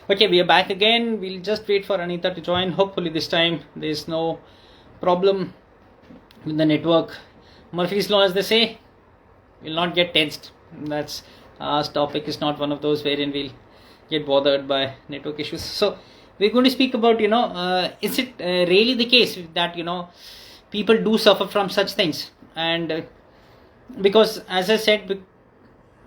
Okay, we are back again. We'll just wait for Anita to join. Hopefully, this time there's no problem with the network. Murphy's Law, as they say, will not get tensed. That's our topic is not one of those wherein we'll get bothered by network issues. So, we're going to speak about, is it really the case that, people do suffer from such things? And because, as I said,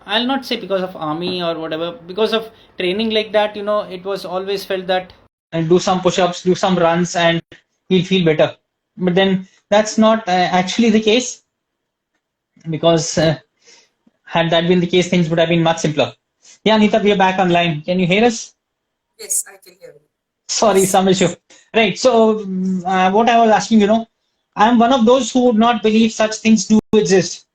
I'll not say because of army or whatever, because of training like that, it was always felt that and do some push-ups, do some runs, and he'll feel better. But then that's not actually the case, because had that been the case, things would have been much simpler. Yeah, Anita, we are back online. Can you hear us? Yes, I can hear you. Sorry, Yes. some issue. Right. So, what I was asking, I'm one of those who would not believe such things do exist.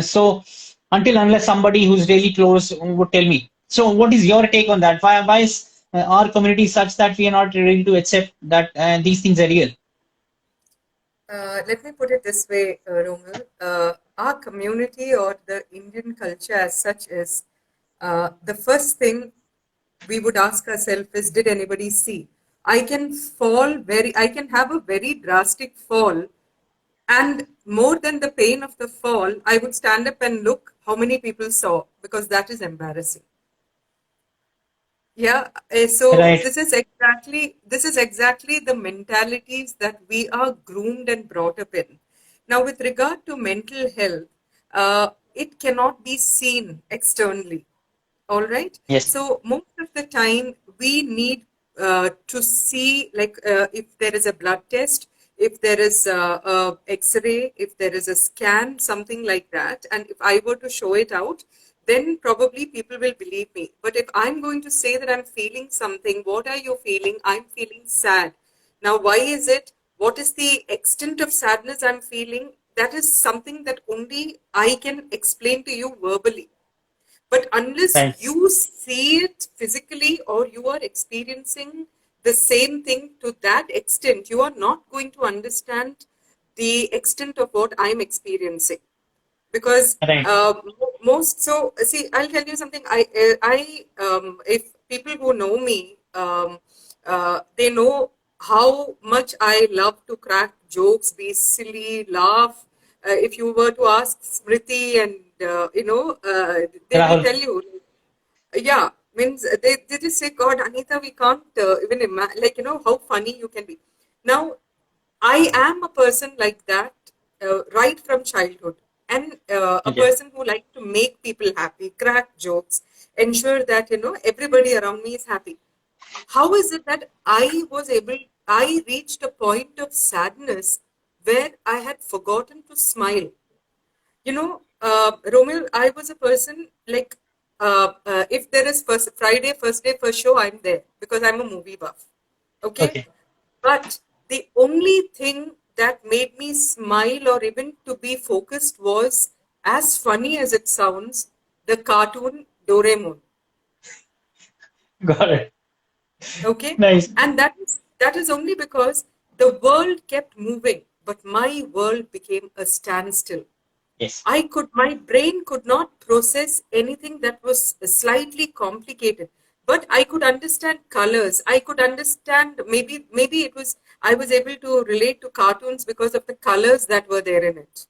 So, until unless somebody who's really close would tell me. So, what is your take on that? Why is our community such that we are not ready to accept that these things are real? Let me put it this way, Romil. Our community or the Indian culture as such is the first thing we would ask ourselves is, did anybody see? I can have a very drastic fall, and more than the pain of the fall, I would stand up and look how many people saw, because that is embarrassing. Yeah, so Right. this is exactly the mentalities that we are groomed and brought up in. Now, with regard to mental health, it cannot be seen externally. All right. Yes. So most of the time we need to see, like, if there is a blood test, if there is a X-ray, if there is a scan, something like that, and if I were to show it out, then probably people will believe me. But if I'm going to say that I'm feeling something, what are you feeling? I'm feeling sad. Now, why is it? What is the extent of sadness I'm feeling? That is something that only I can explain to you verbally. But unless Right. you see it physically or you are experiencing the same thing to that extent, you are not going to understand the extent of what I'm experiencing. Because Right. most, so see, I'll tell you something. If people who know me, they know how much I love to crack jokes, be silly, laugh. If you were to ask Smriti and they will Rahul. tell you, yeah, means they just say, God, Anita, we can't even imagine, like, how funny you can be. Now, I am a person like that right from childhood, and a Okay. person who likes to make people happy, crack jokes, ensure that, everybody around me is happy. How is it that I reached a point of sadness where I had forgotten to smile? Romil, I was a person like, if there is first day, first show, I'm there because I'm a movie buff. Okay. Okay. But the only thing that made me smile or even to be focused was, as funny as it sounds, the cartoon Doraemon. Got it. Okay. Nice. And that is only because the world kept moving, but my world became a standstill. Yes. My brain could not process anything that was slightly complicated, but I could understand colors. I could understand, maybe I was able to relate to cartoons because of the colors that were there in it.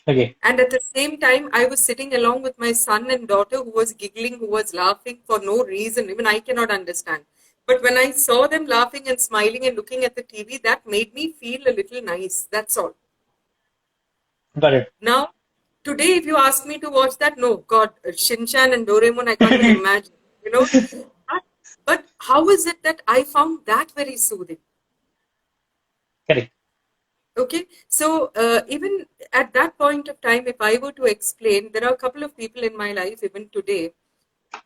Okay. And at the same time, I was sitting along with my son and daughter who was giggling, who was laughing for no reason. Even I cannot understand. But when I saw them laughing and smiling and looking at the TV, that made me feel a little nice. That's all. Got it. Now, today, if you ask me to watch that, no, God, Shinchan and Doraemon, I can't even imagine, you know. But, but how is it that I found that very soothing? Correct. Okay, so even at that point of time, if I were to explain, there are a couple of people in my life, even today,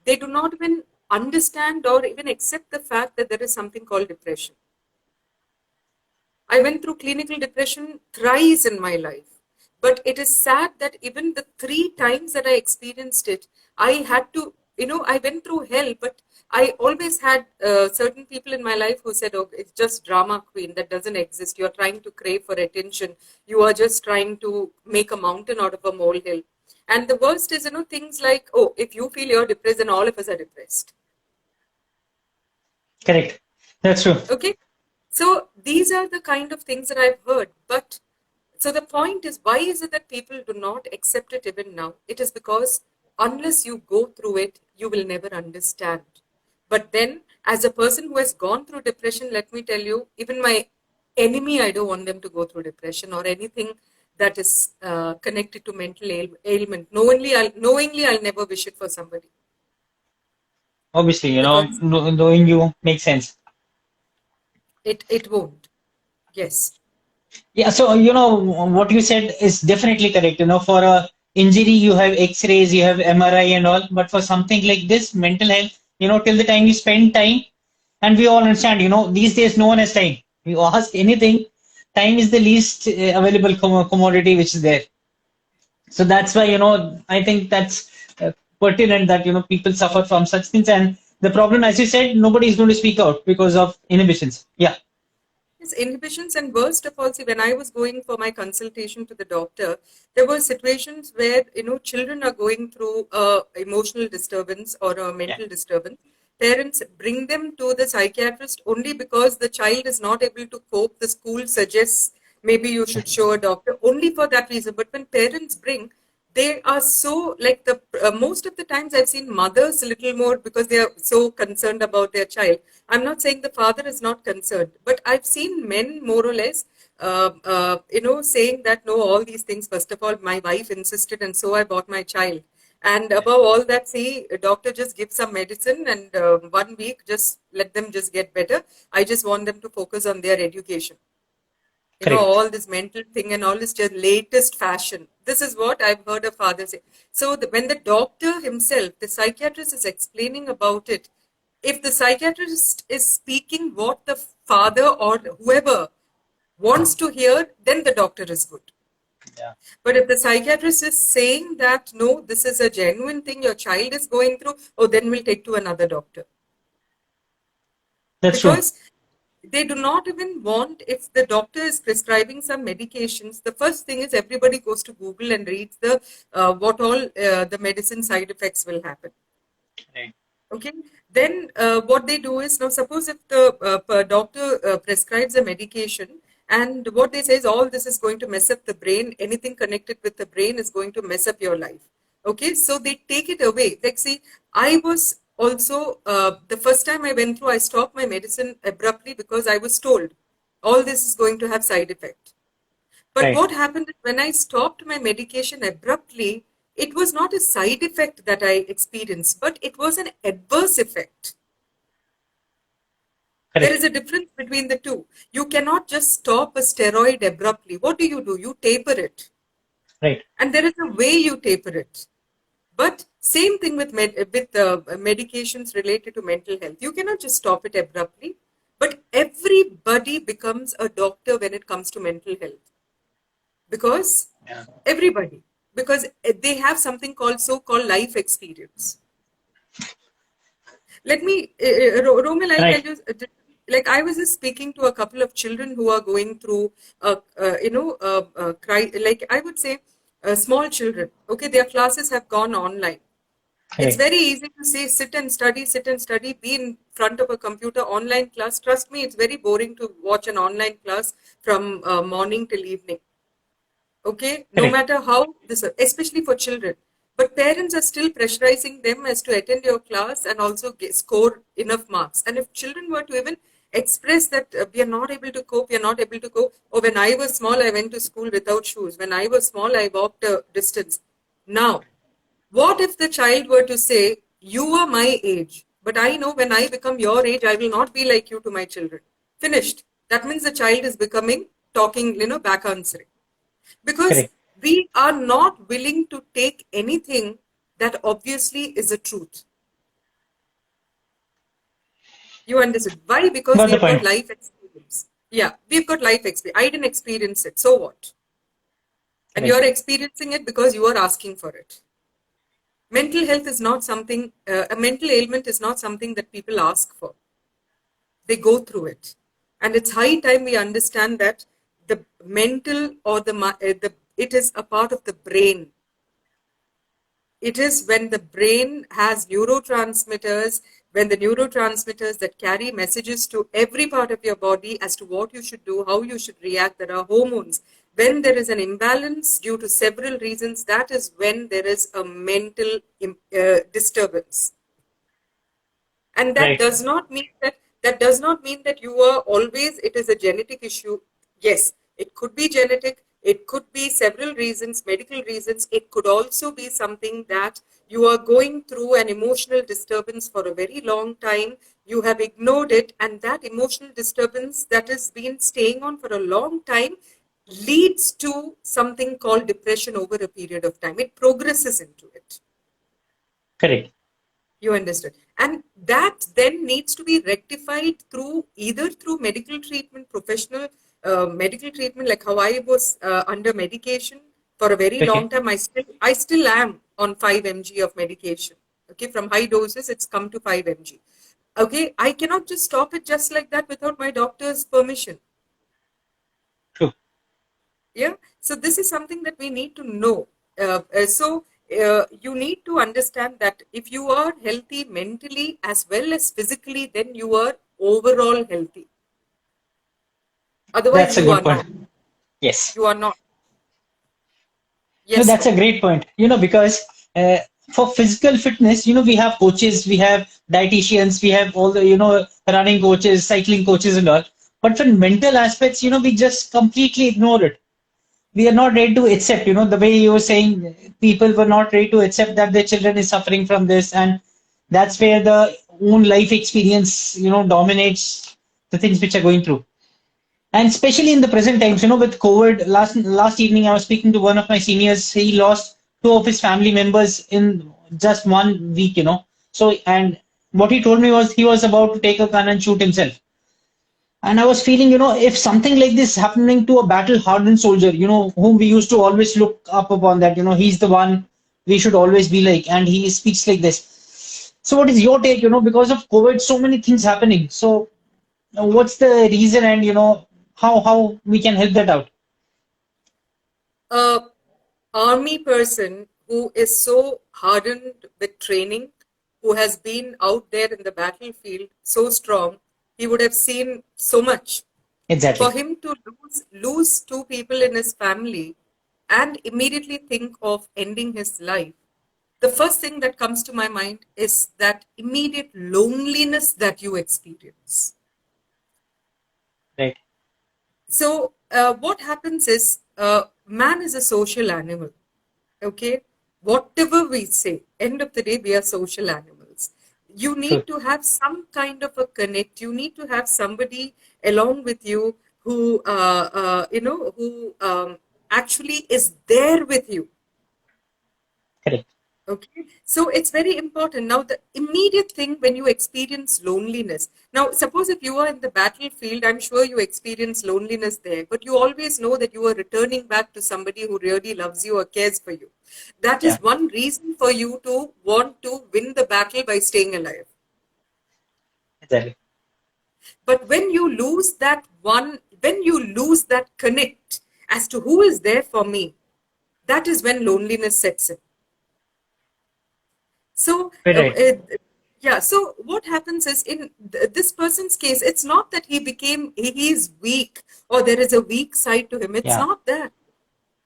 they do not even understand or even accept the fact that there is something called depression. I went through clinical depression thrice in my life. But it is sad that even the three times that I experienced it, I had to, I went through hell, but I always had certain people in my life who said, oh, it's just drama queen, that doesn't exist. You're trying to crave for attention. You are just trying to make a mountain out of a molehill. And the worst is, things like, oh, if you feel you're depressed, then all of us are depressed. Correct. That's true. Okay. So these are the kind of things that I've heard. But so the point is, why is it that people do not accept it even now? It is because unless you go through it, you will never understand. But then, as a person who has gone through depression, let me tell you, even my enemy, I don't want them to go through depression or anything that is connected to mental ailment. Knowingly, I'll never wish it for somebody Obviously, because knowing you makes sense. it won't. Yes. Yeah, so what you said is definitely correct. For a injury, you have X-rays, you have MRI and all, but for something like this, mental health, till the time you spend time, and we all understand, these days no one has time. You ask anything, time is the least available commodity which is there. So that's why, I think that's pertinent that, people suffer from such things. And the problem, as you said, nobody is going to speak out because of inhibitions. Yeah, Yes, inhibitions, and worst of all, see, when I was going for my consultation to the doctor, there were situations where children are going through emotional disturbance or a yeah, mental disturbance. Parents bring them to the psychiatrist only because the child is not able to cope. The school suggests maybe you should show a doctor only for that reason. But when parents bring, they are so like the most of the times I've seen mothers a little more because they are so concerned about their child. I'm not saying the father is not concerned, but I've seen men more or less saying that no, all these things, first of all my wife insisted and so I bought my child, and above all that, see, a doctor just gives some medicine and 1 week just let them just get better. I just want them to focus on their education. correct, All this mental thing and all is just latest fashion. This is what I've heard a father say. So when the doctor himself, the psychiatrist is explaining about it, if the psychiatrist is speaking what the father or whoever wants to hear, then the doctor is good. yeah, But if the psychiatrist is saying that, no, this is a genuine thing your child is going through, oh, then we'll take to another doctor. that's true. Because they do not even want, if the doctor is prescribing some medications, the first thing is everybody goes to Google and reads the what all the medicine side effects will happen. Right, Okay, then what they do is, now suppose if the doctor prescribes a medication and what they say is all this is going to mess up the brain, anything connected with the brain is going to mess up your life. Okay, so they take it away. Like, see, I was also the first time I went through, I stopped my medicine abruptly because I was told all this is going to have side effect. But right, what happened is when I stopped my medication abruptly, it was not a side effect that I experienced, but it was an adverse effect. There is correct, a difference between the two. You cannot just stop a steroid abruptly. What do? You taper it. right, And there is a way you taper it. But same thing with medications related to mental health. You cannot just stop it abruptly. But everybody becomes a doctor when it comes to mental health. Because yeah, everybody, because they have something called so-called life experience. Let me Romil, I'll tell right, you, like I was just speaking to a couple of children who are going through cry, like I would say small children. Okay, their classes have gone online. It's correct, very easy to say sit and study, be in front of a computer. Online class, trust me, it's very boring to watch an online class from morning till evening. Okay, no correct, matter how this, especially for children, but parents are still pressurizing them as to attend your class and also score enough marks. And if children were to even express that we are not able to cope, we are not able to go, or when I was small I went to school without shoes, when I was small I walked a distance. Now what if the child were to say, you are my age, but I know when I become your age I will not be like you to my children. Finished. That means the child is becoming talking, back answering, because correct. we are not willing to take anything that obviously is a truth. You understood why? Because Got we the have got point. life experience. Yeah, we've got life experience. I didn't experience it, so what? And Correct, you're experiencing it because you are asking for it. Mental health is not something, a mental ailment is not something that people ask for. They go through it. And it's high time we understand that the mental or it is a part of the brain. It is when the brain has neurotransmitters, when the neurotransmitters that carry messages to every part of your body as to what you should do, how you should react, there are hormones. When there is an imbalance due to several reasons, that is when there is a mental disturbance. And that Right. does not mean that you are always, it is a genetic issue. Yes, it could be genetic, it could be several reasons, medical reasons. It could also be something that you are going through an emotional disturbance for a very long time. You have ignored it, and that emotional disturbance that has been staying on for a long time leads to something called depression over a period of time. It progresses into it. Correct. You understood. And that then needs to be rectified through either through medical treatment, professional medical treatment, like how I was under medication for a very long Okay. time. I still am on 5 mg of medication. Okay, from high doses, it's come to 5 mg. Okay, I cannot just stop it just like that without my doctor's permission. True. Yeah, so this is something that we need to know. You need to understand that if you are healthy mentally as well as physically, then you are overall healthy. Otherwise, That's a you good are point. not. Yes. You are not. No, Yes, that's sir. a great point. Because uh, for physical fitness, we have coaches, we have dietitians, we have all the, running coaches, cycling coaches and all. But for mental aspects, we just completely ignore it. We are not ready to accept, the way you were saying, people were not ready to accept that their children is suffering from this. And that's where the own life experience, dominates the things which are going through. And especially in the present times, with COVID, last evening I was speaking to one of my seniors. He lost two of his family members in just 1 week. So, and what he told me was he was about to take a gun and shoot himself. And I was feeling, if something like this happening to a battle-hardened soldier, whom we used to always look up upon, that, he's the one we should always be like, and he speaks like this. So, what is your take? Because of COVID, so many things happening. So, what's the reason, and how we can help that out? A army person who is so hardened with training, who has been out there in the battlefield so strong, he would have seen so much. For Exactly. him to lose two people in his family and immediately think of ending his life, the first thing that comes to my mind is that immediate loneliness that you experience. Right. So what happens is, man is a social animal. Okay, whatever we say, end of the day, we are social animals. You True. need to have some kind of a connect. You need to have somebody along with you who actually is there with you. Correct. Okay, so it's very important. Now, the immediate thing when you experience loneliness, now, suppose if you are in the battlefield, I'm sure you experience loneliness there, but you always know that you are returning back to somebody who really loves you or cares for you. That Yeah. is one reason for you to want to win the battle by staying alive. Exactly. But when you lose that connect as to who is there for me, that is when loneliness sets in. So, Very right. yeah, so what happens is in this person's case, it's not that he is weak or there is a weak side to him. It's Yeah. not that.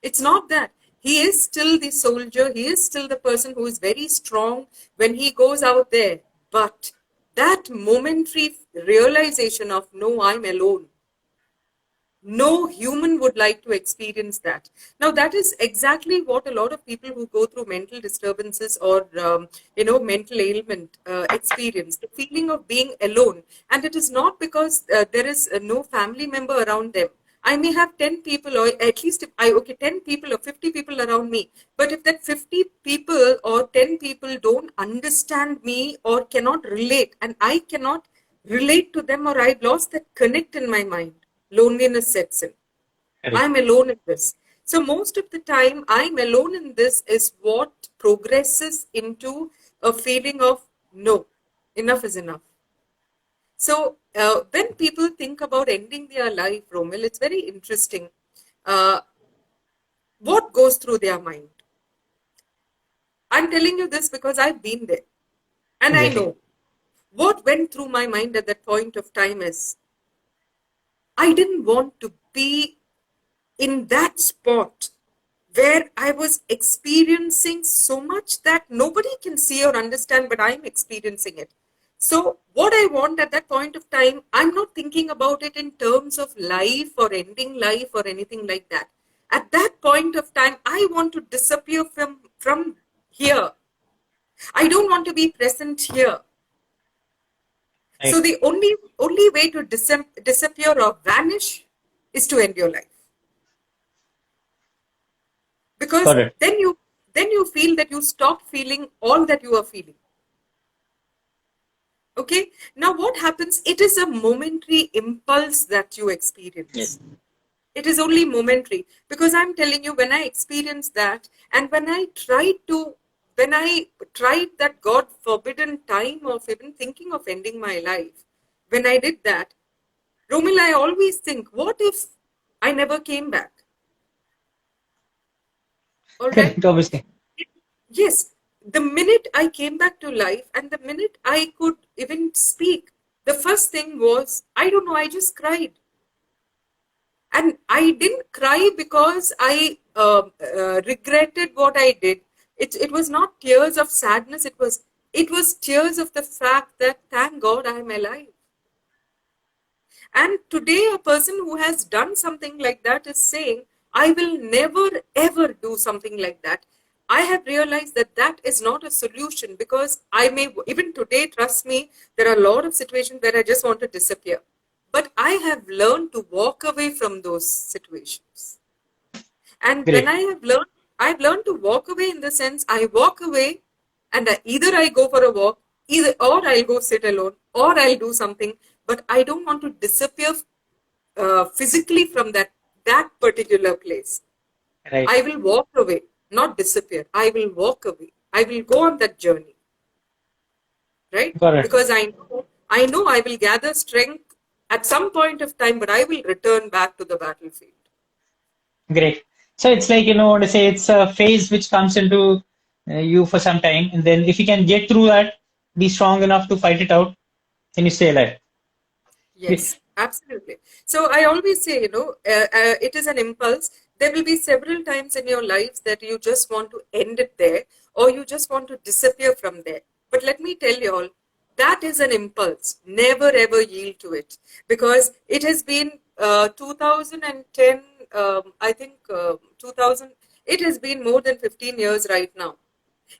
It's not that. He is still the soldier. He is still the person who is very strong when he goes out there. But that momentary realization of, no, I'm alone. No human would like to experience that. Now, that is exactly what a lot of people who go through mental disturbances or, mental ailment experience, the feeling of being alone. And it is not because there is no family member around them. I may have 10 people, or at least 10 people or 50 people around me. But if that 50 people or 10 people don't understand me or cannot relate, and I cannot relate to them, or I've lost that connect in my mind, loneliness sets in. Correct. I'm alone in this. So most of the time, I'm alone in this is what progresses into a feeling of, no, enough is enough. So when people think about ending their life, Romil, it's very interesting. Uh, what goes through their mind? I'm telling you this because I've been there and I Exactly. know. what went through my mind at that point of time is, I didn't want to be in that spot where I was experiencing so much that nobody can see or understand, but I'm experiencing it. So, what I want at that point of time, I'm not thinking about it in terms of life or ending life or anything like that. At that point of time, I want to disappear from here. I don't want to be present here. Right. So the only way to disappear or vanish is to end your life. Because Correct. then you feel that you stop feeling all that you are feeling. Okay, now what happens? It is a momentary impulse that you experience. Yes. It is only momentary, because I'm telling you, when I experienced that, and when I tried that God forbidden time of even thinking of ending my life, when I did that, Romil, I always think, what if I never came back? All right. Correct, obviously. Yes, the minute I came back to life and the minute I could even speak, the first thing was, I don't know, I just cried. And I didn't cry because I regretted what I did. It was not tears of sadness. It was tears of the fact that, thank God I'm alive. And today, a person who has done something like that is saying, I will never ever do something like that. I have realized that that is not a solution, because I may, even today, trust me, there are a lot of situations where I just want to disappear. But I have learned to walk away from those situations. And when Great. I've learned to walk away in the sense, I walk away and either I go for a walk, or I'll go sit alone, or I'll do something, but I don't want to disappear physically from that particular place. Right. I will walk away, not disappear. I will walk away. I will go on that journey, right? Correct. Because I know I will gather strength at some point of time, but I will return back to the battlefield. Great. So it's like, what to say, it's a phase which comes into you for some time. And then if you can get through that, be strong enough to fight it out, then you stay alive. Yes, absolutely. So I always say, it is an impulse. There will be several times in your lives that you just want to end it there, or you just want to disappear from there. But let me tell you all, that is an impulse. Never ever yield to it, because it has been 2010, I think 2000, it has been more than 15 years right now.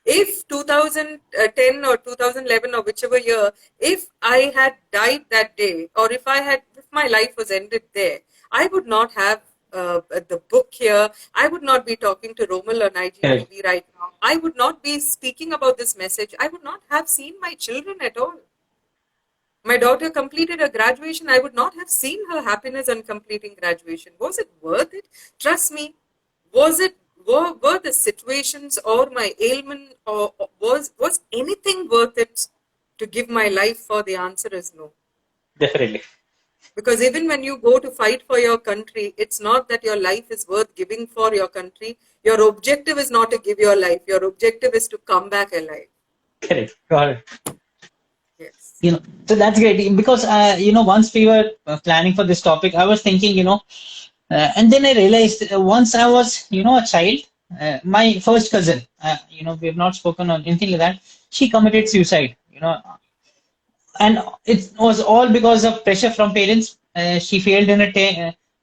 If 2010 or 2011 or whichever year, if I had died that day, or if my life was ended there, I would not have the book here. I would not be talking to Romal on Correct. IGTV right now. I would not be speaking about this message. I would not have seen my children at all. My daughter completed her graduation. I would not have seen her happiness on completing graduation. Was it worth it? Trust me. Were the situations or my ailment, or was anything worth it to give my life for? The answer is no. Definitely. Because even when you go to fight for your country, it's not that your life is worth giving for your country. Your objective is not to give your life. Your objective is to come back alive. Correct. Got it. Yes. So that's great, because once we were planning for this topic, I was thinking, and then I realized, once I was, a child, my first cousin, we have not spoken on anything like that. She committed suicide, and it was all because of pressure from parents. She failed in a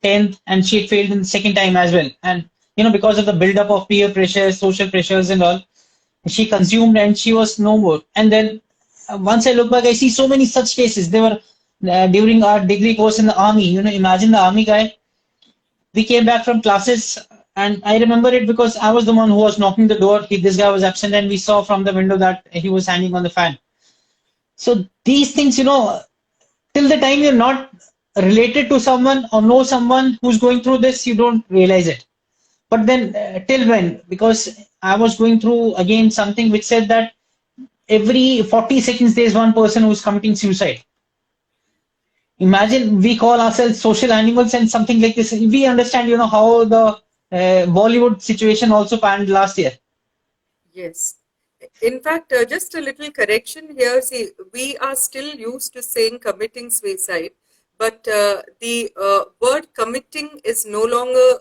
10th, and she failed in the second time as well. And, because of the buildup of peer pressure, social pressures and all, she consumed and she was no more. And then once I look back, I see so many such cases. They were during our degree course in the army. Imagine the army guy. We came back from classes, and I remember it because I was the one who was knocking the door. This guy was absent, and we saw from the window that he was hanging on the fan. So these things, till the time you're not related to someone or know someone who's going through this, you don't realize it. But then till when? Because I was going through again something which said that every 40 seconds there's one person who's committing suicide. Imagine, we call ourselves social animals, and something like this. We understand, how the Bollywood situation also panned last year. Yes. In fact, just a little correction here. See, we are still used to saying committing suicide, but the word committing is no longer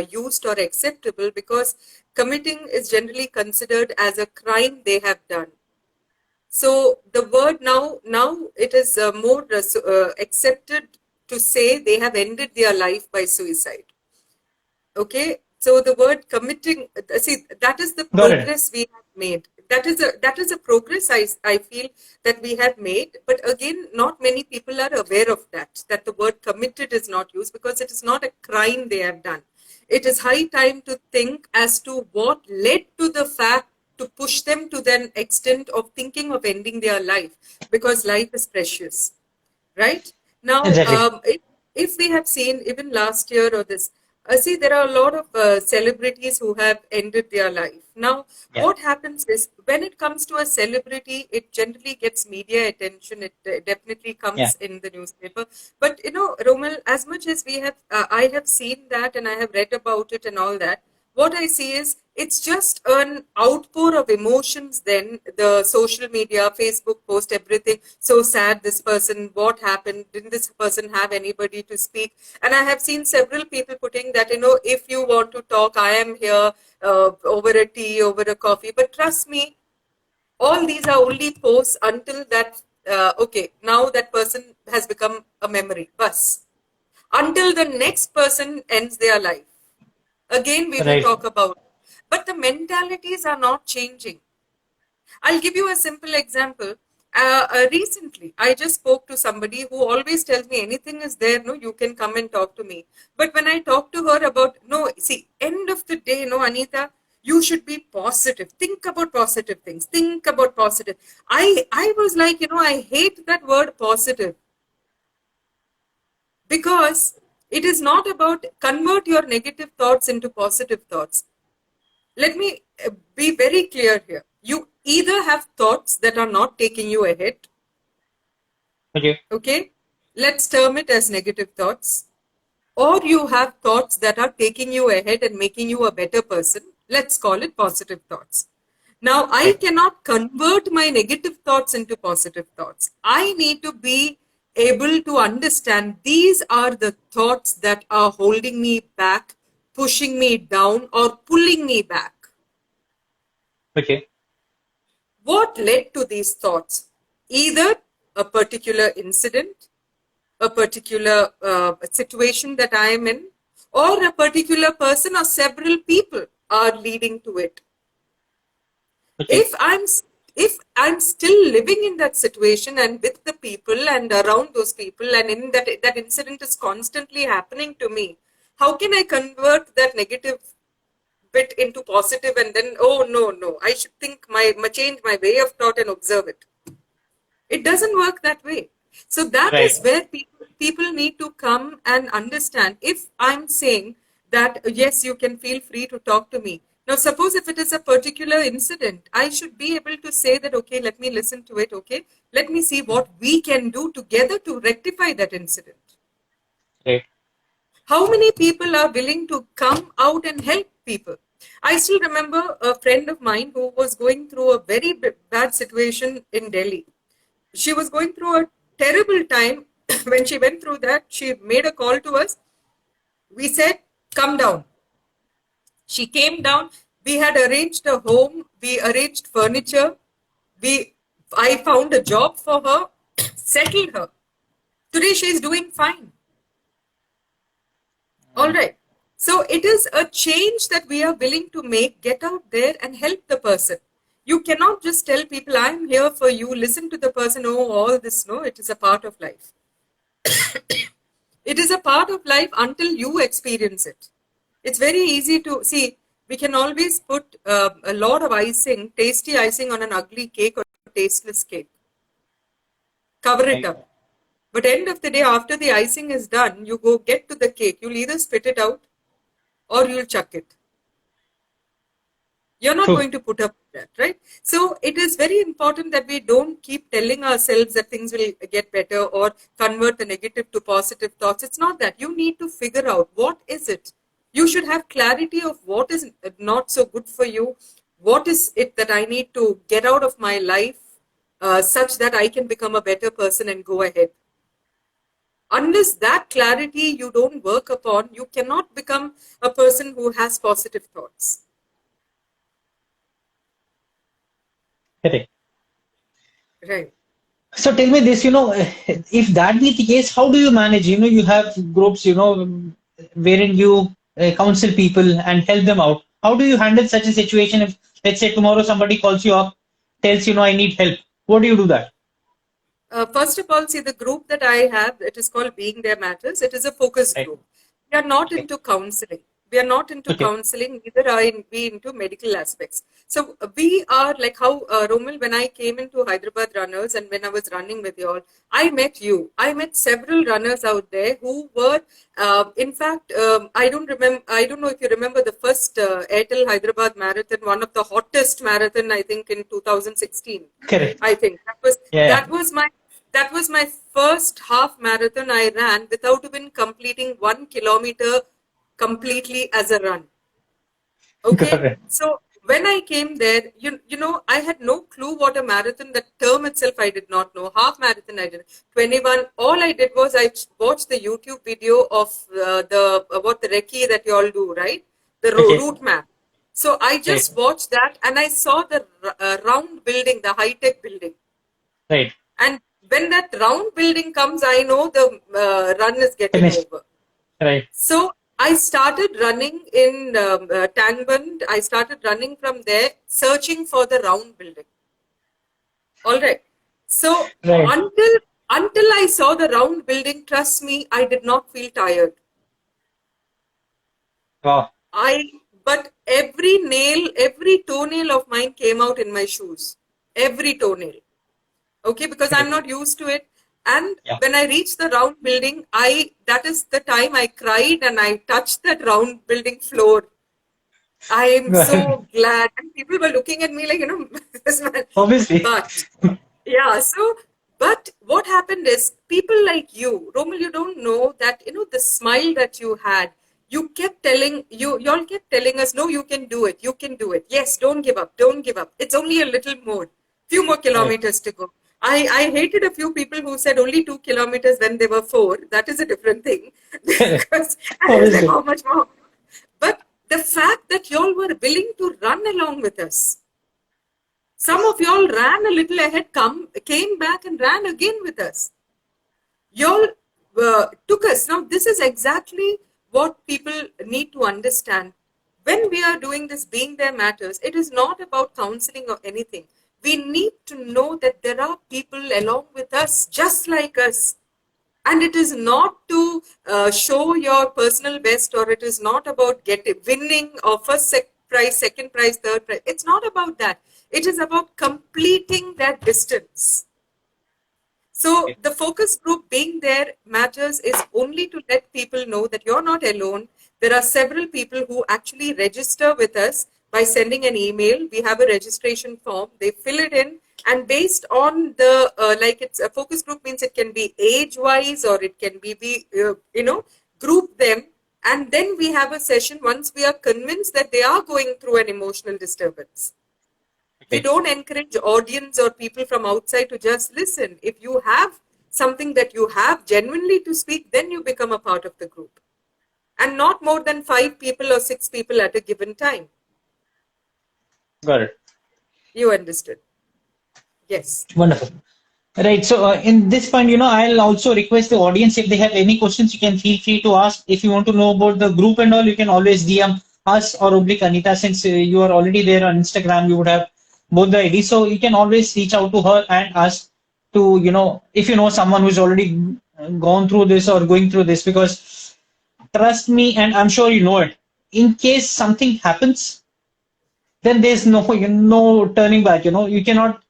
used or acceptable because committing is generally considered as a crime they have done. So the word now it is more accepted to say they have ended their life by suicide. Okay, so the word committing, see, that is the Got it. progress we have made. That is a progress I feel that we have made. But again, not many people are aware of that the word committed is not used because it is not a crime they have done. It is high time to think as to what led to the fact to push them to the extent of thinking of ending their life, because life is precious, right? Now, Exactly. if we have seen even last year or this, see, there are a lot of celebrities who have ended their life. Now, Yeah. what happens is when it comes to a celebrity, it generally gets media attention. It definitely Yeah. comes in the newspaper. But Romel, as much as I have seen that and I have read about it and all that, what I see is it's just an outpour of emotions. Then the social media, Facebook post, everything. So sad, this person, what happened? Didn't this person have anybody to speak? And I have seen several people putting that, if you want to talk, I am here over a tea, over a coffee. But trust me, all these are only posts until that, okay, now that person has become a memory. Bus. Until the next person ends their life. Again, we will Right. talk about. But the mentalities are not changing. I'll give you a simple example. Recently, I just spoke to somebody who always tells me anything is there, no, you can come and talk to me. But when I talk to her about, no, see, end of the day, no, Anita, you should be positive. Think about positive things. Think about positive. I was like, I hate that word positive because it is not about convert your negative thoughts into positive thoughts. Let me be very clear here. You either have thoughts that are not taking you ahead, Okay. okay? Let's term it as negative thoughts. Or you have thoughts that are taking you ahead and making you a better person. Let's call it positive thoughts. Now, I Right. cannot convert my negative thoughts into positive thoughts. I need to be able to understand these are the thoughts that are holding me back, pushing me down, or pulling me back. Okay. What led to these thoughts? Either a particular incident, a particular situation that I am in, or a particular person or several people are leading to it. Okay. If I'm still living in that situation and with the people and around those people and in that incident is constantly happening to me, how can I convert that negative bit into positive and then, oh no, I should think change my way of thought and observe it. It doesn't work that way. So that Right. is where people need to come and understand. If I'm saying that, yes, you can feel free to talk to me. Now, suppose if it is a particular incident, I should be able to say that, okay, let me listen to it. Okay, let me see what we can do together to rectify that incident. Right. How many people are willing to come out and help people? I still remember a friend of mine who was going through a very bad situation in Delhi. She was going through a terrible time. When she went through that, she made a call to us. We said, come down. She came down. We had arranged a home. We arranged furniture. I found a job for her, settled her. Today she is doing fine. All right. So it is a change that we are willing to make, get out there and help the person. You cannot just tell people, I'm here for you, listen to the person, oh, all this. No, it is a part of life. It is a part of life until you experience it. It's very easy to see. We can always put a lot of icing, tasty icing on an ugly cake or tasteless cake. Cover it Right. up. But end of the day, after the icing is done, you go get to the cake. You'll either spit it out or you'll chuck it. You're not True. going to put up with that, right? So it is very important that we don't keep telling ourselves that things will get better or convert the negative to positive thoughts. It's not that. You need to figure out what is it. You should have clarity of what is not so good for you, what is it that I need to get out of my life such that I can become a better person and go ahead. Unless that clarity you don't work upon, you cannot become a person who has positive thoughts. Correct. Right. So tell me this, if that be the case, how do you manage? You have groups, wherein you counsel people and help them out. How do you handle such a situation if, let's say, tomorrow somebody calls you up, tells I need help? What do you do that? First of all, see, the group that I have, it is called Being There Matters. It is a focus Right. group. We are not Okay. into counseling. We are not into Okay. counseling, neither are we into medical aspects. So we are like how, Romil, when I came into Hyderabad Runners and when I was running with you all, I met you. I met several runners out there who were, in fact, I don't know if you remember the first Airtel Hyderabad Marathon, one of the hottest marathon, I think, in 2016. Correct. I think Yeah. that was my first half marathon I ran without even completing 1 kilometer completely as a run. Okay. Correct. So when I came there, you know, I had no clue what a marathon, that term itself I did not know. Half marathon I did. 21. All I did was I watched the YouTube video of what the recce that you all do, right? The Okay. route map. So I just Right. watched that and I saw the round building, the high-tech building. Right. And when that round building comes, I know the run is getting Finished. over. Right. So I started running in Tangband. I started running from there, searching for the round building. All right. So Right. until I saw the round building, trust me, I did not feel tired. Wow. But every toenail of mine came out in my shoes. Every toenail. Okay, because I'm not used to it. And Yeah. when I reached the round building, that is the time I cried and I touched that round building floor. I am so glad. And people were looking at me like, this man. Obviously. But yeah, but what happened is people like you, Romil, you don't know that, the smile that you had, you all kept telling us, no, you can do it. You can do it. Yes, don't give up. Don't give up. It's only a little more, few more kilometers to go. I hated a few people who said only 2 kilometers when they were 4. That is a different thing. Because I was like, Obviously. how much more? But the fact that y'all were willing to run along with us. Some of y'all ran a little ahead, came back and ran again with us. Y'all took us. Now, this is exactly what people need to understand. When we are doing this Being There Matters, it is not about counseling or anything. We need to know that there are people along with us, just like us. And it is not to show your personal best, or it is not about winning or first prize, second prize, third prize. It's not about that. It is about completing that distance. So the focus group Being There Matters is only to let people know that you're not alone. There are several people who actually register with us by sending an email. We have a registration form. They fill it in, and based on the it's a focus group, means it can be age wise, or it can be group them, and then we have a session once we are convinced that they are going through an emotional disturbance. We don't encourage audience or people from outside to just listen. If you have something that you have genuinely to speak, then you become a part of the group. And not more than 5 people or 6 people at a given time. Got it. You understood? Yes. Wonderful. Right. So in this point, I'll also request the audience, if they have any questions, you can feel free to ask. If you want to know about the group and all, you can always DM us or oblique Anita. Since you are already there on Instagram, you would have both the IDs. So you can always reach out to her and us to, if you know someone who's already gone through this or going through this, because trust me, and I'm sure you know it, in case something happens, then there's no turning back. You cannot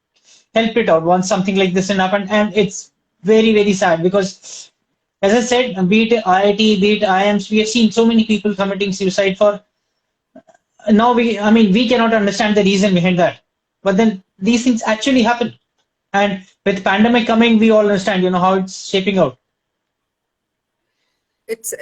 help it out once something like this happened, and it's very, very sad, because as I said, be it IIT, be it IIMs, we have seen so many people committing suicide for now. We cannot understand the reason behind that, but then these things actually happen, and with pandemic coming, we all understand how it's shaping out. It's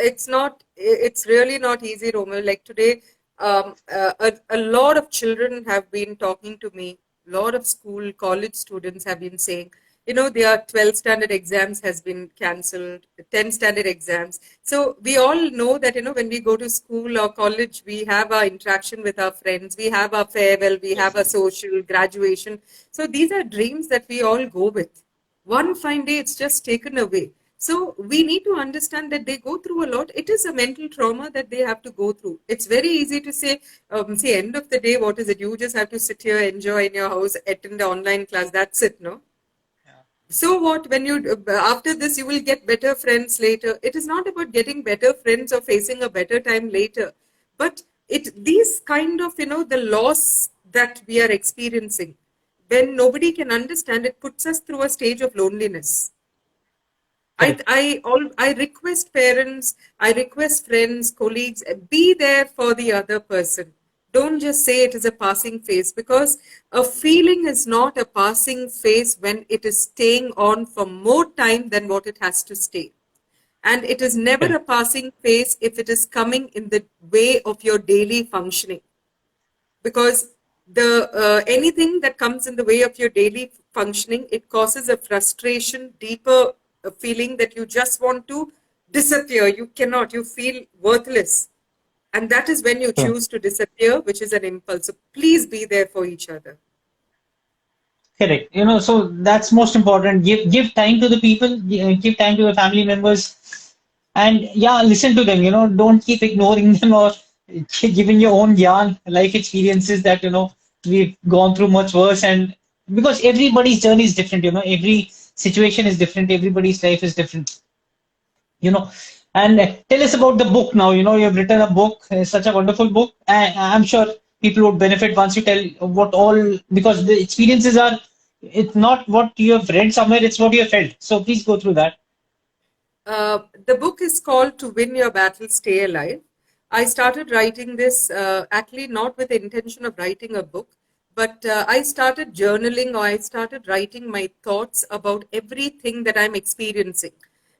really not easy, Romil. Like today, a lot of children have been talking to me. A lot of school, college students have been saying, their 12th standard exams has been cancelled, 10th standard exams. So we all know that, when we go to school or college, we have our interaction with our friends, we have our farewell, we have a social graduation. So these are dreams that we all go with. One fine day, it's just taken away. So we need to understand that they go through a lot. It is a mental trauma that they have to go through. It's very easy to say, see, end of the day, what is it? You just have to sit here, enjoy in your house, attend the online class. That's it, no? So what, when you, after this, you will get better friends later. It is not about getting better friends or facing a better time later. But these kind of, the loss that we are experiencing, when nobody can understand, it puts us through a stage of loneliness. I request parents, I request friends, colleagues, be there for the other person. Don't just say it is a passing phase, because a feeling is not a passing phase when it is staying on for more time than what it has to stay. And it is never a passing phase if it is coming in the way of your daily functioning. Because anything that comes in the way of your daily functioning, it causes a frustration, deeper feeling that you just want to disappear. You cannot, you feel worthless. And that is when you choose to disappear, which is an impulse. So please be there for each other. Correct. So that's most important. Give time to the people, give time to your family members, and yeah, listen to them. Don't keep ignoring them or giving your own yarn, life experiences that we've gone through much worse. And because everybody's journey is different, every situation is different, everybody's life is different. And tell us about the book now. You've written a book, such a wonderful book. I'm sure people would benefit once you tell what all, because the experiences are, it's not what you have read somewhere, it's what you have felt. So please go through that. The book is called To Win Your Battle, Stay Alive. I started writing this actually not with the intention of writing a book, but I started journaling, or I started writing my thoughts about everything that I'm experiencing.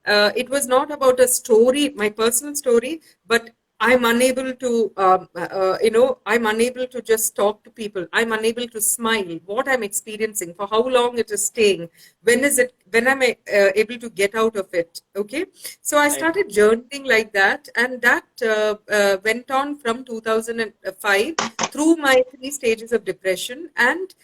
It was not about a story, my personal story, but I'm unable to, I'm unable to just talk to people. I'm unable to smile. What I'm experiencing, for how long it is staying, when am I able to get out of it? Okay. So I started journaling like that, and that went on from 2005 through my 3 stages of depression. And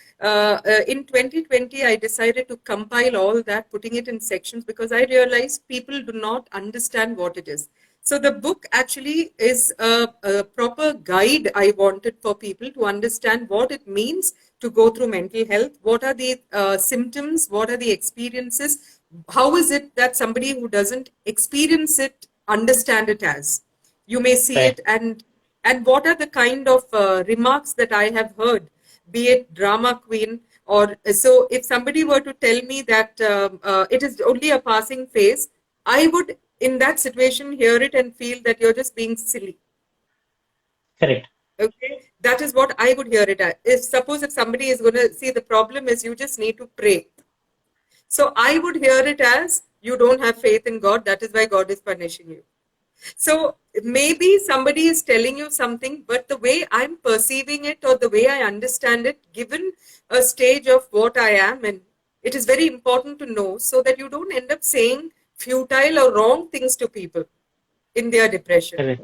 in 2020, I decided to compile all that, putting it in sections, because I realized people do not understand what it is. So the book actually is a proper guide I wanted for people to understand what it means to go through mental health. What are the symptoms? What are the experiences? How is it that somebody who doesn't experience it understand it as? You may see it, and what are the kind of remarks that I have heard, be it drama queen, or so if somebody were to tell me that it is only a passing phase, I would in that situation hear it and feel that you're just being silly. Correct. Okay, that is what I would hear it as. If somebody is going to see, the problem is you just need to pray. So I would hear it as, you don't have faith in God, that is why God is punishing you. So maybe somebody is telling you something, but the way I'm perceiving it, or the way I understand it, given a stage of what I am in, it is very important to know, so that you don't end up saying futile or wrong things to people in their depression. Correct.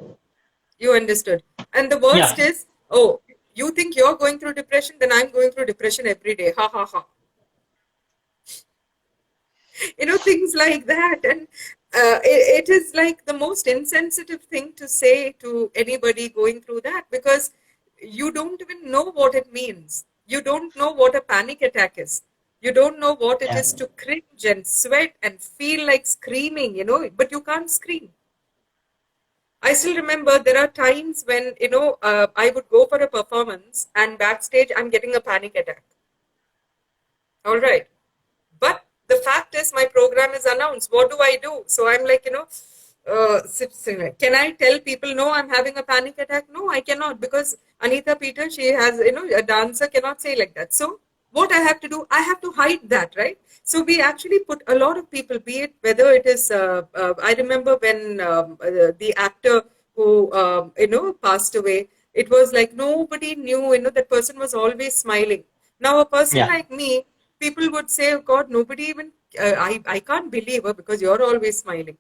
You understood? And the worst is, oh, you think you're going through depression, then I'm going through depression every day. Ha ha ha. Things like that. And it is like the most insensitive thing to say to anybody going through that, because you don't even know what it means. You don't know what a panic attack is. You don't know what it is to cringe and sweat and feel like screaming, but you can't scream. I still remember there are times when, I would go for a performance and backstage I'm getting a panic attack. All right. But the fact is my program is announced. What do I do? So I'm like, can I tell people, no, I'm having a panic attack? No, I cannot, because Anita Peter, she has, a dancer cannot say like that. So what I have to do, I have to hide that, right? So we actually put a lot of people, be it whether it is, I remember when the actor who, passed away, It was like nobody knew, that person was always smiling. Now, a person Yeah. like me, people would say, oh God, nobody even, I can't believe her because you're always smiling.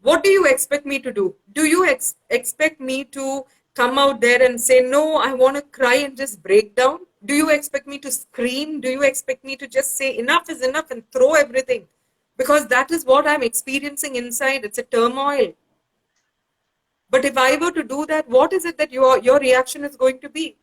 What do you expect me to do? Do you expect me to come out there and say, no, I want to cry and just break down? Do you expect me to scream? Do you expect me to just say enough is enough and throw everything? Because that is what I'm experiencing inside. It's a turmoil. But if I were to do that, what is it that your reaction is going to be?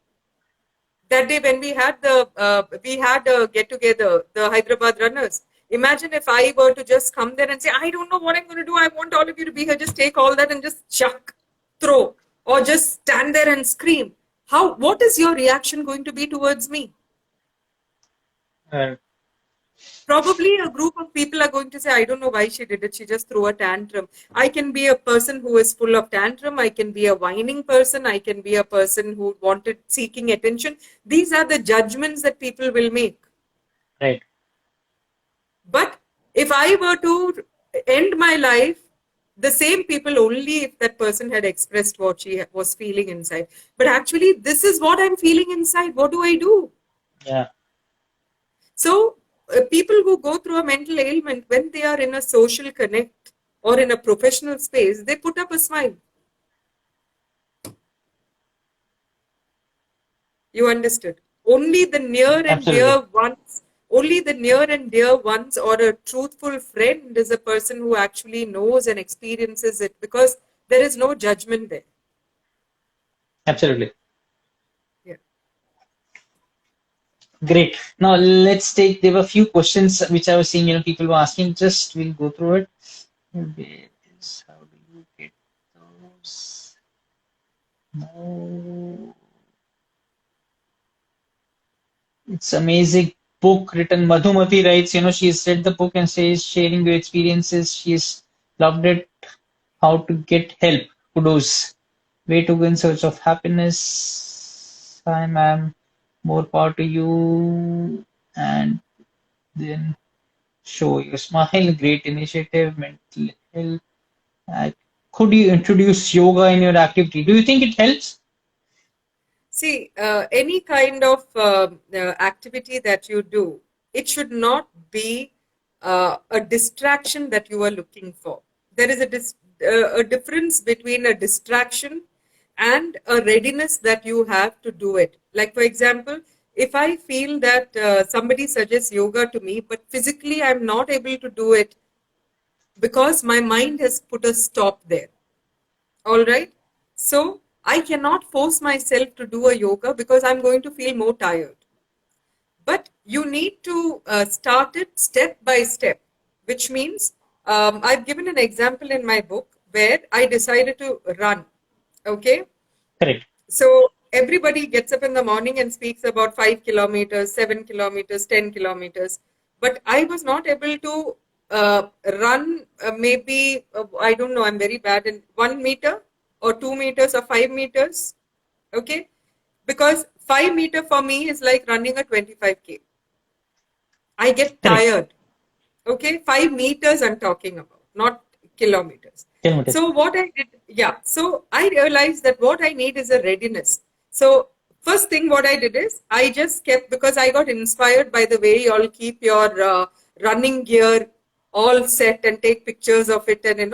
That day when we had a get together, the Hyderabad runners. Imagine if I were to just come there and say, I don't know what I'm going to do. I want all of you to be here. Just take all that and just chuck, throw, or just stand there and scream. What is your reaction going to be towards me? Probably a group of people are going to say, I don't know why she did it. She just threw a tantrum. I can be a person who is full of tantrum. I can be a whining person. I can be a person who wanted seeking attention. These are the judgments that people will make. Right. But if I were to end my life, the same people only if that person had expressed what she was feeling inside. But actually, this is what I'm feeling inside. What do I do? Yeah. So, people who go through a mental ailment, when they are in a social connect or in a professional space, they put up a smile. You understood? Only the near and dear ones, only the near and dear ones, or a truthful friend is a person who actually knows and experiences it, because there is no judgment there. Absolutely. Yeah. Great. Now let's take, there were a few questions which I was seeing, people were asking. Just we'll go through it. How do you get those? No. It's amazing book written. Madhumati writes, she's read the book and says, sharing your experiences. She's loved it. How to get help. Kudos. Way to go in search of happiness. Hi, ma'am. More power to you. And then show your smile. Great initiative. Mental health. Could you introduce yoga in your activity? Do you think it helps? See, any kind of activity that you do, it should not be a distraction that you are looking for. There is a difference between a distraction and a readiness that you have to do it. Like, for example, if I feel that somebody suggests yoga to me, but physically I'm not able to do it because my mind has put a stop there. All right. So I cannot force myself to do a yoga because I'm going to feel more tired. But you need to start it step by step, which means I've given an example in my book where I decided to run. Okay. Correct. So everybody gets up in the morning and speaks about 5 kilometers, 7 kilometers, 10 kilometers. But I was not able to run maybe, I don't know, I'm very bad in 1 meter or 2 meters or 5 meters. Okay. Because 5 meter for me is like running a 25K. I get tired. Okay. 5 meters I'm talking about, not kilometers. So what I did, so I realized that what I need is a readiness. So first thing what I did is I just kept, because I got inspired by the way you all keep your running gear all set and take pictures of it, and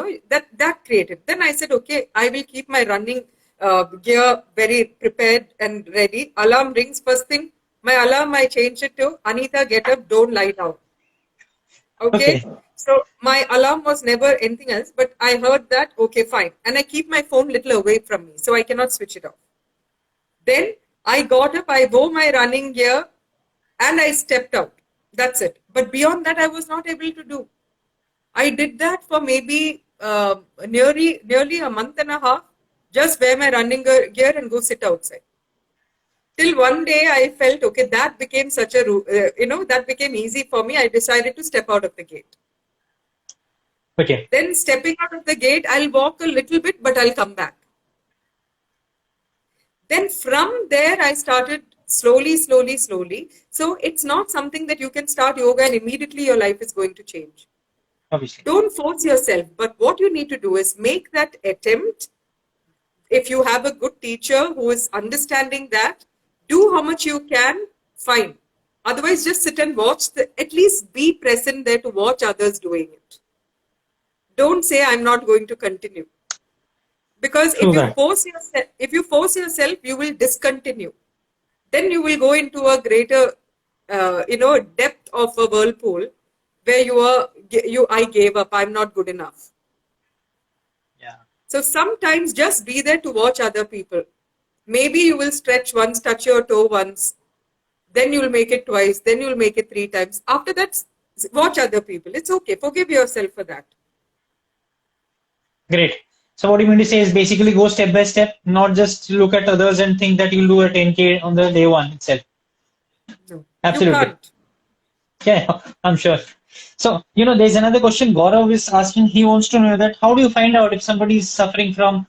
that created. Then I said, okay, I will keep my running gear very prepared and ready. Alarm rings. First thing, my alarm, I changed it to, Anita, get up, don't lie down. Okay. So my alarm was never anything else, but I heard that, okay, fine. And I keep my phone little away from me, so I cannot switch it off. Then I got up, I wore my running gear, and I stepped out. That's it. But beyond that, I was not able to do. I did that for maybe nearly a month and a half, just wear my running gear and go sit outside. Till one day I felt, okay, that became such a, that became easy for me. I decided to step out of the gate. Okay. Then stepping out of the gate, I'll walk a little bit, but I'll come back. Then from there, I started slowly. So it's not something that you can start yoga and immediately your life is going to change. Obviously. Don't force yourself. But what you need to do is make that attempt. If you have a good teacher who is understanding that, do how much you can, fine. Otherwise, just sit and watch. At least be present there to watch others doing it. Don't say, I'm not going to continue. Because True that. if you force yourself, you will discontinue. Then you will go into a greater, depth of a whirlpool where I gave up. I'm not good enough. Yeah. So sometimes just be there to watch other people. Maybe you will stretch once, touch your toe once, then you'll make it twice, then you'll make it 3 times. After that, watch other people. It's okay. Forgive yourself for that. Great. So what you mean to say is basically go step by step, not just look at others and think that you'll do a 10K on the day one itself. No, Absolutely. you can't. Yeah, I'm sure. So, there's another question Gaurav is asking. He wants to know that how do you find out if somebody is suffering from,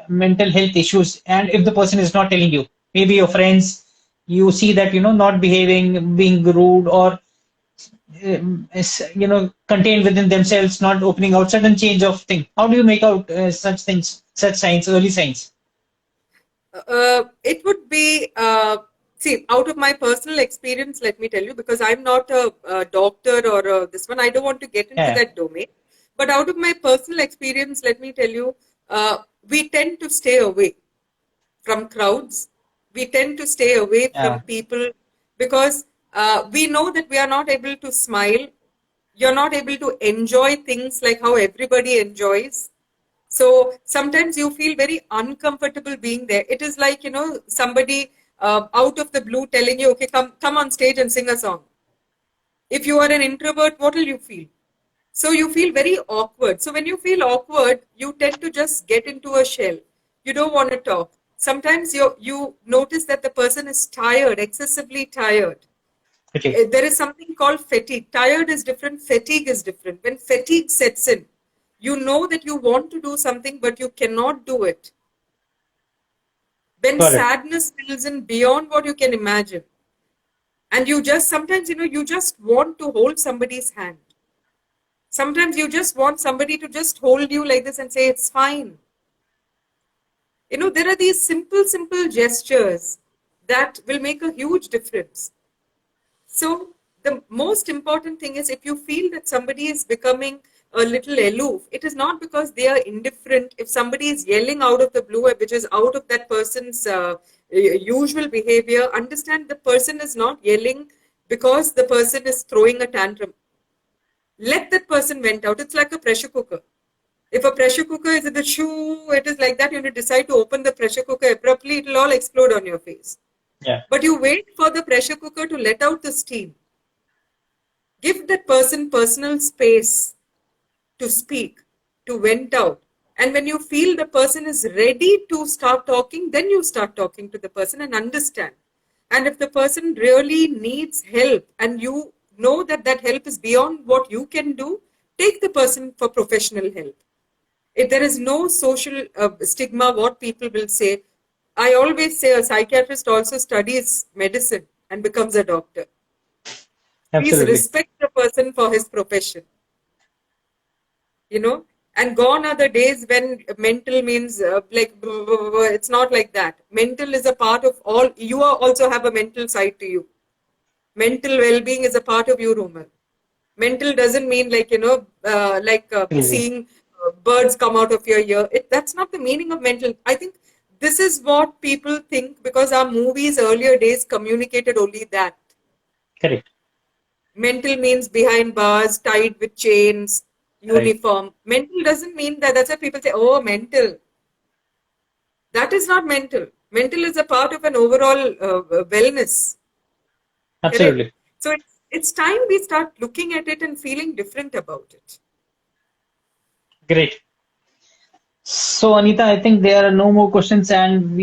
mental health issues, and if the person is not telling you? Maybe your friends, you see that, not behaving, being rude, or, contained within themselves, not opening out, sudden change of thing. How do you make out such things, such signs, early signs? It would be, see, out of my personal experience, let me tell you, because I'm not a doctor or this one, I don't want to get into Yeah. that domain. But out of my personal experience, let me tell you, we tend to stay away from crowds. We tend to stay away Yeah. from people because we know that we are not able to smile. You're not able to enjoy things like how everybody enjoys. So sometimes you feel very uncomfortable being there. It is like, somebody out of the blue telling you, okay, come on stage and sing a song. If you are an introvert, what will you feel? So you feel very awkward. So when you feel awkward, you tend to just get into a shell. You don't want to talk. Sometimes you notice that the person is tired, excessively tired. Okay. There is something called fatigue. Tired is different, fatigue is different. When fatigue sets in, you know that you want to do something, but you cannot do it. When Got it. sadness fills in beyond what you can imagine, and you just sometimes, you just want to hold somebody's hand. Sometimes you just want somebody to just hold you like this and say, it's fine. There are these simple gestures that will make a huge difference. So the most important thing is if you feel that somebody is becoming a little aloof, it is not because they are indifferent. If somebody is yelling out of the blue, which is out of that person's usual behavior, understand the person is not yelling because the person is throwing a tantrum. Let that person vent out. It's like a pressure cooker. If a pressure cooker is at the shoe, it is like that. You decide to open the pressure cooker abruptly, it will all explode on your face. Yeah. But you wait for the pressure cooker to let out the steam. Give that person personal space to speak, to vent out. And when you feel the person is ready to start talking, then you start talking to the person and understand. And if the person really needs help and you know that that help is beyond what you can do, take the person for professional help. If there is no social stigma, what people will say, I always say a psychiatrist also studies medicine and becomes a doctor. Please Absolutely. respect the person for his profession. And gone are the days when mental means it's not like that. Mental is a part of all. You also have a mental side to you. Mental well-being is a part of you, Roman. Mental doesn't mean Crazy. seeing birds come out of your ear. That's not the meaning of mental. I think this is what people think because our movies earlier days communicated only that. Correct. Mental means behind bars, tied with chains, uniform. Right. Mental doesn't mean that. That's why people say, oh, mental. That is not mental. Mental is a part of an overall wellness. Absolutely. Correct? So it's time we start looking at it and feeling different about it. Great. So, Anita, I think there are no more questions, and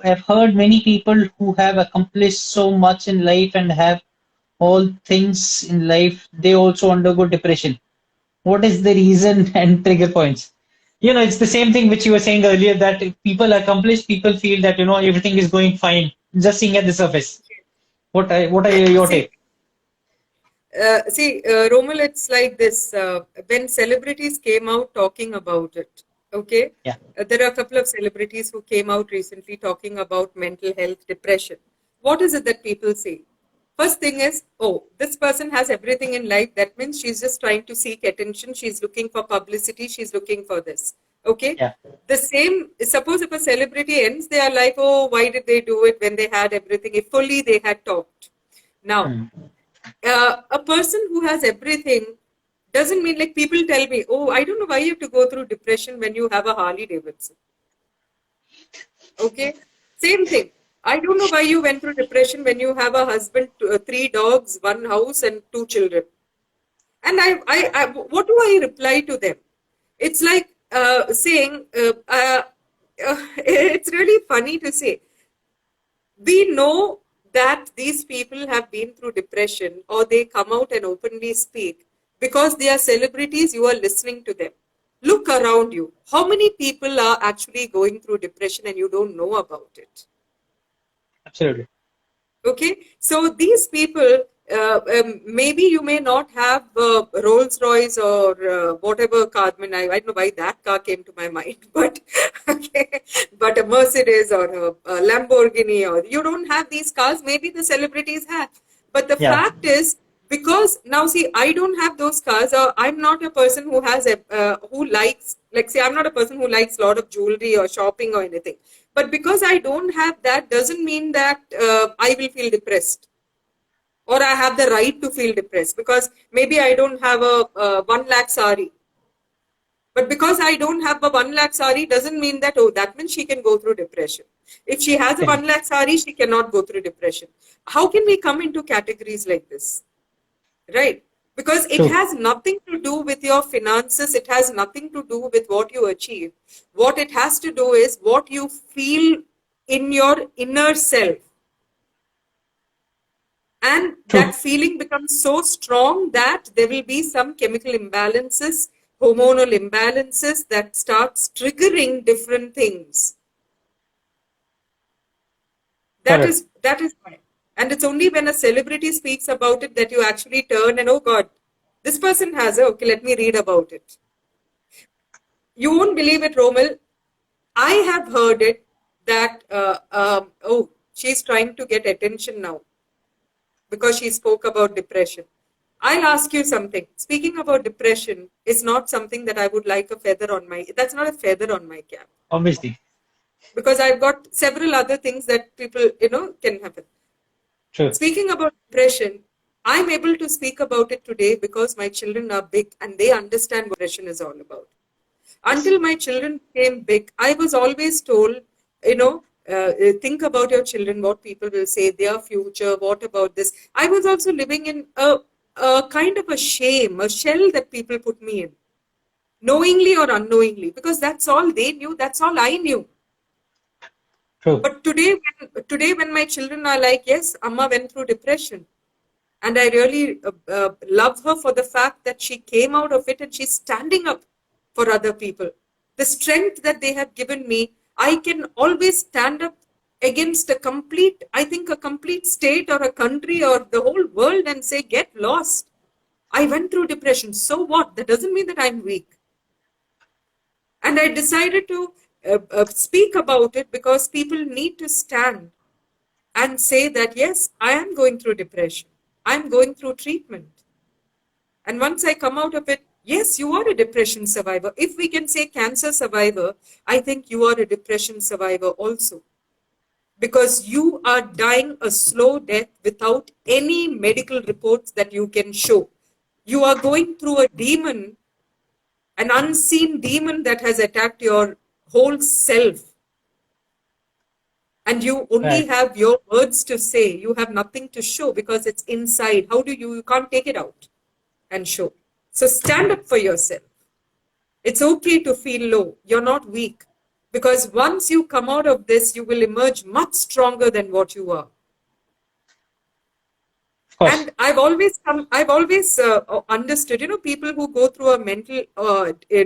I've heard many people who have accomplished so much in life and have all things in life, they also undergo depression. What is the reason and trigger points? It's the same thing which you were saying earlier that if people accomplish, people feel that, everything is going fine, just seeing at the surface. What are your take? Romil, it's like this. When celebrities came out talking about it, Okay. Yeah. There are a couple of celebrities who came out recently talking about mental health, depression. What is it that people say? First thing is, oh, this person has everything in life. That means she's just trying to seek attention. She's looking for publicity. She's looking for this. Okay. Yeah. The same, suppose if a celebrity ends their life, oh, why did they do it when they had everything? If only they had talked. Now, Hmm. a person who has everything doesn't mean, like, people tell me, oh, I don't know why you have to go through depression when you have a Harley Davidson. Okay, same thing. I don't know why you went through depression when you have a husband, three dogs, one house, and two children. And what do I reply to them? It's like saying, it's really funny to say. We know that these people have been through depression, or they come out and openly speak because they are celebrities. You are listening to them. Look around you. How many people are actually going through depression and you don't know about it? Absolutely. Okay, so these people, maybe you may not have Rolls Royce or whatever car. I mean, I don't know why that car came to my mind, but okay, but a Mercedes or a Lamborghini, or you don't have these cars. Maybe the celebrities have, but the Yeah. fact is, because now see, I don't have those cars, or I'm not a person who has a who likes, like, say, I'm not a person who likes a lot of jewelry or shopping or anything. But because I don't have that doesn't mean that I will feel depressed, or I have the right to feel depressed, because maybe I don't have a 1 lakh sari. But because I don't have a 1 lakh sari doesn't mean that, oh, that means she can go through depression. If she has a 1 lakh sari, she cannot go through depression. How can we come into categories like this? Right? Because it True. has nothing to do with your finances. It has nothing to do with what you achieve. What it has to do is what you feel in your inner self. And that True. feeling becomes so strong that there will be some chemical imbalances, hormonal imbalances that starts triggering different things. Correct. That is why. And it's only when a celebrity speaks about it that you actually turn and, oh God, this person has it. Okay, let me read about it. You won't believe it, Romil. I have heard it that, oh, she's trying to get attention now because she spoke about depression. I'll ask you something. Speaking about depression is not something that I would like a feather on my, that's not a feather on my cap. Obviously. Because I've got several other things that people, can happen. True. Speaking about depression, I'm able to speak about it today because my children are big and they understand what depression is all about. Until my children became big, I was always told, think about your children, what people will say, their future, what about this. I was also living in a kind of a shame, a shell that people put me in, knowingly or unknowingly, because that's all they knew, that's all I knew. True. But today, when my children are like, yes, Amma went through depression, and I really love her for the fact that she came out of it and she's standing up for other people. The strength that they have given me, I can always stand up against a complete state or a country or the whole world and say, get lost. I went through depression. So what? That doesn't mean that I'm weak. And I decided to speak about it because people need to stand and say that, yes, I am going through depression. I'm going through treatment. And once I come out of it, yes, you are a depression survivor. If we can say cancer survivor, I think you are a depression survivor also. Because you are dying a slow death without any medical reports that you can show. You are going through a demon, an unseen demon that has attacked your whole self. And you only Right. have your words to say. You have nothing to show because it's inside. How do you can't take it out and show. So stand up for yourself. It's okay to feel low. You're not weak. Because once you come out of this, you will emerge much stronger than what you are. Of course. And I've always understood, people who go through a mental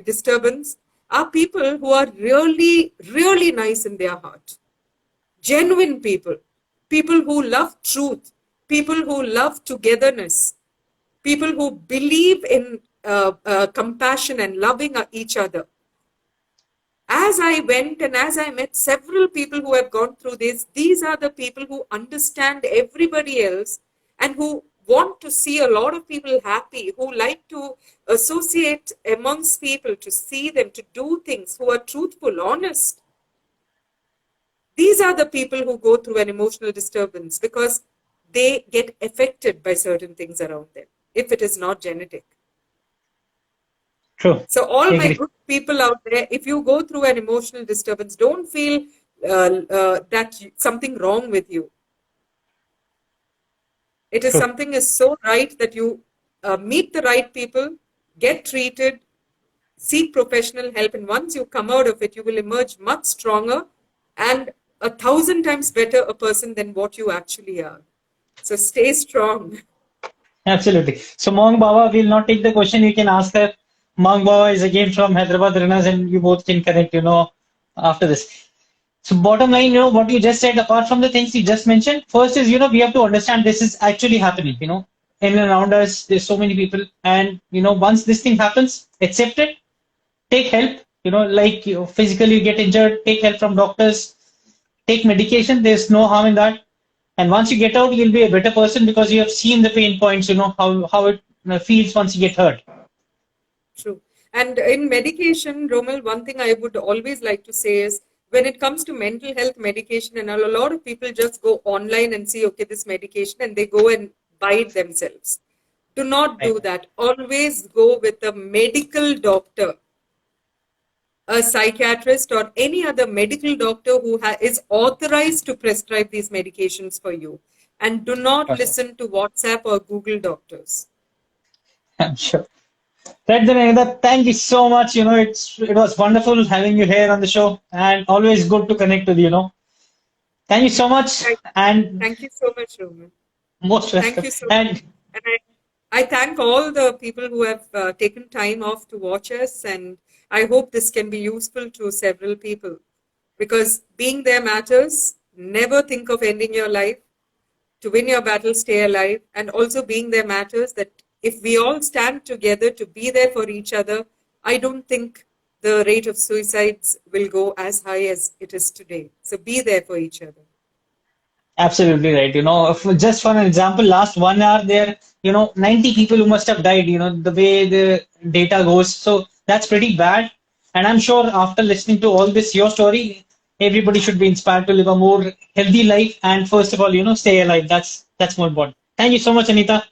disturbance are people who are really, really nice in their heart. Genuine people. People who love truth. People who love togetherness. People who believe in compassion and loving each other. as I went and as I met several people who have gone through this, these are the people who understand everybody else and who want to see a lot of people happy, who like to associate amongst people, to see them, to do things, who are truthful, honest. These are the people who go through an emotional disturbance because they get affected by certain things around them, if it is not genetic. True. So all my Agree. good people out there, if you go through an emotional disturbance, don't feel that something wrong with you. It is True. something is so right that you meet the right people, get treated, seek professional help, and once you come out of it, you will emerge much stronger and 1,000 times better a person than what you actually are. So stay strong. Absolutely. So Mong Baba will not take the question. You can ask her. Mong Baba is again from Hyderabad runners, and you both can connect, after this. So bottom line, what you just said, apart from the things you just mentioned, first is, we have to understand this is actually happening, in and around us, there's so many people. And, once this thing happens, accept it, take help, like physically you get injured, take help from doctors, take medication. There's no harm in that. And once you get out, you'll be a better person because you have seen the pain points, how it feels once you get hurt. True. And in medication, Romal, one thing I would always like to say is when it comes to mental health medication, and a lot of people just go online and see, okay, this medication, and they go and buy it themselves. Do not do that. Always go with a medical doctor, a psychiatrist, or any other medical doctor who is authorized to prescribe these medications for you. And do not listen to WhatsApp or Google doctors. I'm sure. Right then, Anita, thank you so much. It was wonderful having you here on the show, and always good to connect with you. Thank you so much, and Thank you so much, Roman. most welcome. Thank you so much. And I thank all the people who have taken time off to watch us, and I hope this can be useful to several people because being there matters. Never think of ending your life. To win your battle, stay alive. And also being there matters that if we all stand together to be there for each other, I don't think the rate of suicides will go as high as it is today. So be there for each other. Absolutely right. Just for an example, last 1 hour there, 90 people who must have died, the way the data goes. So that's pretty bad. And I'm sure after listening to all this, your story, everybody should be inspired to live a more healthy life. And first of all, stay alive. That's more important. Thank you so much, Anita.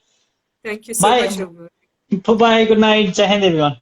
Thank you so much, Umar. Bye. Bye. Good night. Jai Hind, everyone.